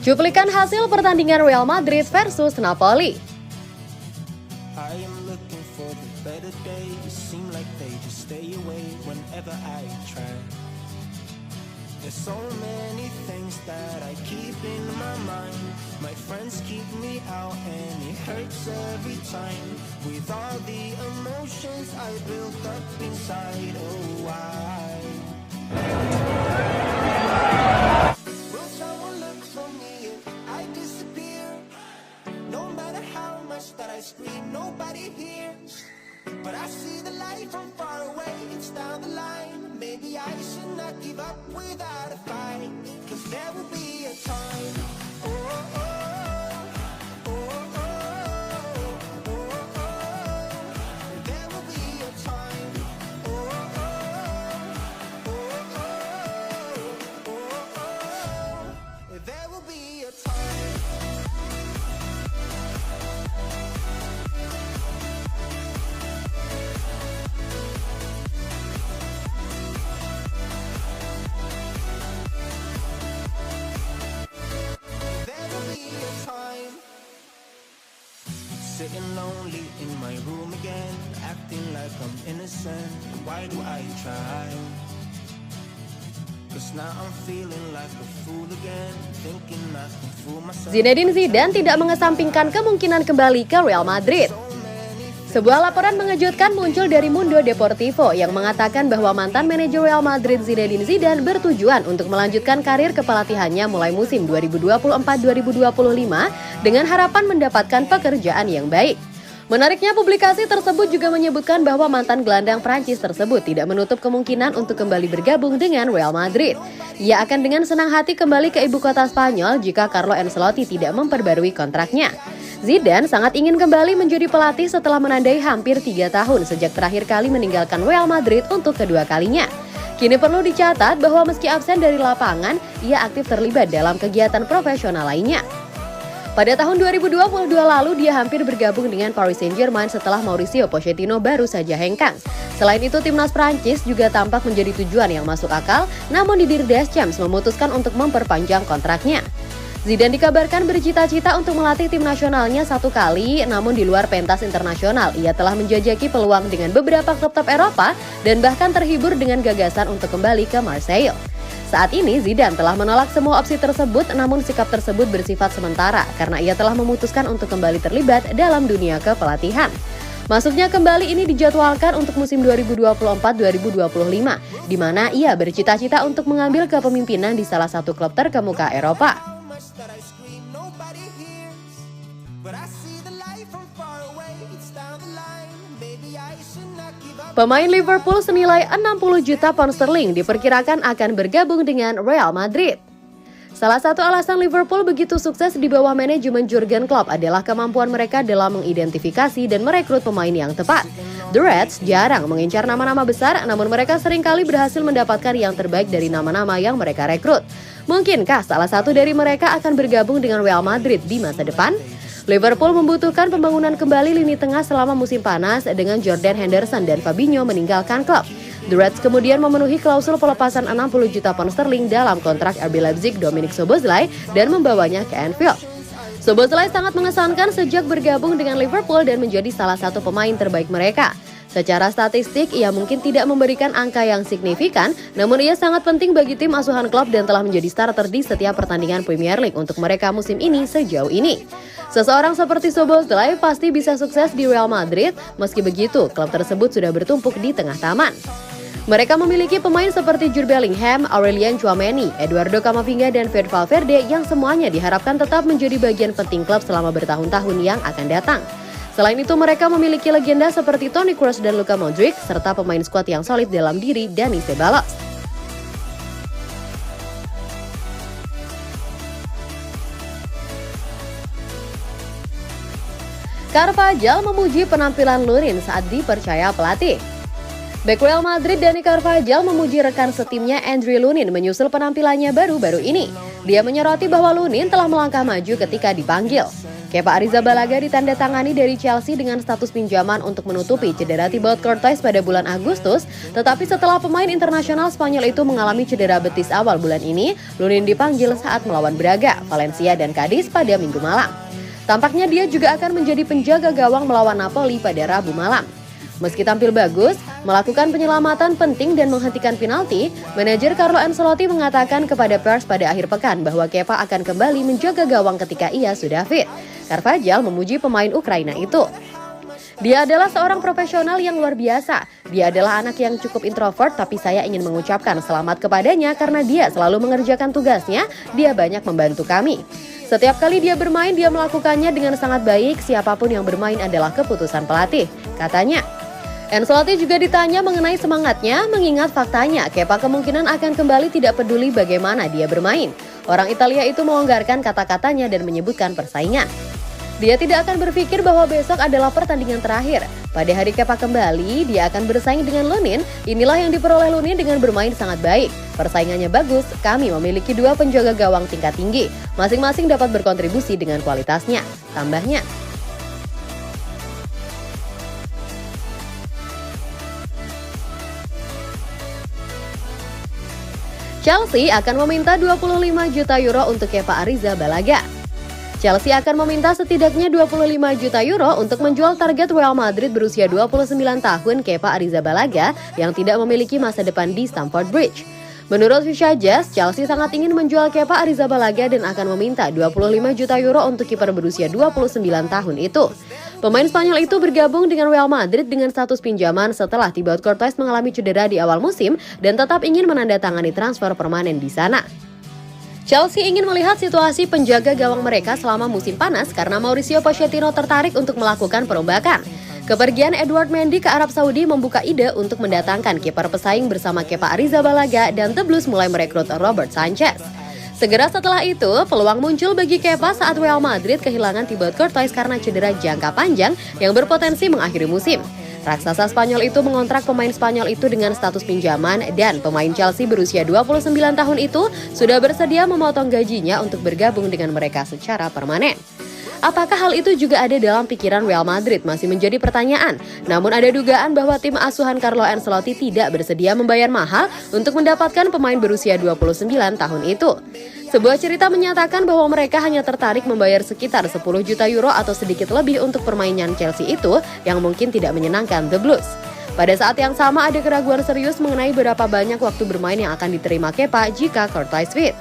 Cuplikan hasil pertandingan Real Madrid versus Napoli. There's so many things that I keep in my mind. My friends keep me out and it hurts every time. With all the emotions I built up inside, oh why? Will someone look for me if I disappear? No matter how much that I scream, nobody hears. But I see the light from far away, it's down the line. Maybe I should not give up without a fight. Cause there will be a time. Oh, oh, oh, oh, oh, oh, oh. There will be a time. Oh, oh, oh, oh, oh, oh. There will be a time. Sitting lonely in my room again, acting like I'm innocent. Why do I try? Cause now I'm feeling like a fool again, thinking I can fool myself. Zinedine Zidane tidak mengesampingkan kemungkinan kembali ke Real Madrid. Sebuah laporan mengejutkan muncul dari Mundo Deportivo yang mengatakan bahwa mantan manajer Real Madrid Zinedine Zidane bertujuan untuk melanjutkan karir kepelatihannya mulai musim 2024-2025 dengan harapan mendapatkan pekerjaan yang baik. Menariknya, publikasi tersebut juga menyebutkan bahwa mantan gelandang Prancis tersebut tidak menutup kemungkinan untuk kembali bergabung dengan Real Madrid. Ia akan dengan senang hati kembali ke ibu kota Spanyol jika Carlo Ancelotti tidak memperbarui kontraknya. Zidane sangat ingin kembali menjadi pelatih setelah menandai hampir 3 tahun sejak terakhir kali meninggalkan Real Madrid untuk kedua kalinya. Kini perlu dicatat bahwa meski absen dari lapangan, ia aktif terlibat dalam kegiatan profesional lainnya. Pada tahun 2022 lalu, dia hampir bergabung dengan Paris Saint-Germain setelah Mauricio Pochettino baru saja hengkang. Selain itu, timnas Prancis juga tampak menjadi tujuan yang masuk akal, namun Didier Deschamps memutuskan untuk memperpanjang kontraknya. Zidane dikabarkan bercita-cita untuk melatih tim nasionalnya 1 kali, namun di luar pentas internasional, ia telah menjajaki peluang dengan beberapa klub top Eropa dan bahkan terhibur dengan gagasan untuk kembali ke Marseille. Saat ini, Zidane telah menolak semua opsi tersebut, namun sikap tersebut bersifat sementara karena ia telah memutuskan untuk kembali terlibat dalam dunia kepelatihan. Masuknya kembali ini dijadwalkan untuk musim 2024-2025, di mana ia bercita-cita untuk mengambil kepemimpinan di salah satu klub terkemuka Eropa. Pemain Liverpool senilai 60 juta pound sterling diperkirakan akan bergabung dengan Real Madrid. Salah satu alasan Liverpool begitu sukses di bawah manajemen Jurgen Klopp adalah kemampuan mereka dalam mengidentifikasi dan merekrut pemain yang tepat. The Reds jarang mengincar nama-nama besar, namun mereka seringkali berhasil mendapatkan yang terbaik dari nama-nama yang mereka rekrut. Mungkinkah salah satu dari mereka akan bergabung dengan Real Madrid di masa depan? Liverpool membutuhkan pembangunan kembali lini tengah selama musim panas dengan Jordan Henderson dan Fabinho meninggalkan klub. The Reds kemudian memenuhi klausul pelepasan 60 juta pound sterling dalam kontrak RB Leipzig Dominik Szoboszlai dan membawanya ke Anfield. Szoboszlai sangat mengesankan sejak bergabung dengan Liverpool dan menjadi salah satu pemain terbaik mereka. Secara statistik, ia mungkin tidak memberikan angka yang signifikan, namun ia sangat penting bagi tim asuhan klub dan telah menjadi starter di setiap pertandingan Premier League untuk mereka musim ini sejauh ini. Seseorang seperti Szoboszlai pasti bisa sukses di Real Madrid, meski begitu, klub tersebut sudah bertumpuk di tengah taman. Mereka memiliki pemain seperti Jude Bellingham, Aurelien Tchouameni, Eduardo Camavinga, dan Fede Valverde yang semuanya diharapkan tetap menjadi bagian penting klub selama bertahun-tahun yang akan datang. Selain itu, mereka memiliki legenda seperti Toni Kroos dan Luka Modric, serta pemain skuad yang solid dalam diri Dani Ceballos. Carvajal memuji penampilan Lunin saat dipercaya pelatih. Bek Real Madrid Dani Carvajal memuji rekan setimnya Andriy Lunin menyusul penampilannya baru-baru ini. Dia menyoroti bahwa Lunin telah melangkah maju ketika dipanggil. Kepa Arrizabalaga ditandatangani dari Chelsea dengan status pinjaman untuk menutupi cedera Thibaut Courtois pada bulan Agustus, tetapi setelah pemain internasional Spanyol itu mengalami cedera betis awal bulan ini, Lunin dipanggil saat melawan Braga, Valencia, dan Cadiz pada Minggu malam. Tampaknya dia juga akan menjadi penjaga gawang melawan Napoli pada Rabu malam. Meski tampil bagus, melakukan penyelamatan penting dan menghentikan penalti, manajer Carlo Ancelotti mengatakan kepada pers pada akhir pekan bahwa Kepa akan kembali menjaga gawang ketika ia sudah fit. Carvajal memuji pemain Ukraina itu. Dia adalah seorang profesional yang luar biasa. Dia adalah anak yang cukup introvert, tapi saya ingin mengucapkan selamat kepadanya karena dia selalu mengerjakan tugasnya, dia banyak membantu kami. Setiap kali dia bermain, dia melakukannya dengan sangat baik, siapapun yang bermain adalah keputusan pelatih, katanya. Ancelotti juga ditanya mengenai semangatnya, mengingat faktanya Kepa kemungkinan akan kembali tidak peduli bagaimana dia bermain. Orang Italia itu melonggarkan kata-katanya dan menyebutkan persaingan. Dia tidak akan berpikir bahwa besok adalah pertandingan terakhir. Pada hari Kepa kembali, dia akan bersaing dengan Lunin. Inilah yang diperoleh Lunin dengan bermain sangat baik. Persaingannya bagus, kami memiliki dua penjaga gawang tingkat tinggi. Masing-masing dapat berkontribusi dengan kualitasnya, tambahnya. Chelsea akan meminta 25 juta euro untuk Kepa Arrizabalaga. Chelsea akan meminta setidaknya 25 juta euro untuk menjual target Real Madrid berusia 29 tahun Kepa Arrizabalaga yang tidak memiliki masa depan di Stamford Bridge. Menurut Fischer Jazz, Chelsea sangat ingin menjual Kepa Arrizabalaga dan akan meminta 25 juta euro untuk kiper berusia 29 tahun itu. Pemain Spanyol itu bergabung dengan Real Madrid dengan status pinjaman setelah Thibaut Courtois mengalami cedera di awal musim dan tetap ingin menandatangani transfer permanen di sana. Chelsea ingin melihat situasi penjaga gawang mereka selama musim panas karena Mauricio Pochettino tertarik untuk melakukan perombakan. Kepergian Edouard Mendy ke Arab Saudi membuka ide untuk mendatangkan kiper pesaing bersama Kepa Arrizabalaga dan The Blues mulai merekrut Robert Sanchez. Segera setelah itu, peluang muncul bagi Kepa saat Real Madrid kehilangan Thibaut Courtois karena cedera jangka panjang yang berpotensi mengakhiri musim. Raksasa Spanyol itu mengontrak pemain Spanyol itu dengan status pinjaman dan pemain Chelsea berusia 29 tahun itu sudah bersedia memotong gajinya untuk bergabung dengan mereka secara permanen. Apakah hal itu juga ada dalam pikiran Real Madrid masih menjadi pertanyaan. Namun ada dugaan bahwa tim asuhan Carlo Ancelotti tidak bersedia membayar mahal untuk mendapatkan pemain berusia 29 tahun itu. Sebuah cerita menyatakan bahwa mereka hanya tertarik membayar sekitar 10 juta euro atau sedikit lebih untuk permainan Chelsea itu yang mungkin tidak menyenangkan The Blues. Pada saat yang sama ada keraguan serius mengenai berapa banyak waktu bermain yang akan diterima Kepa jika Courtois fit.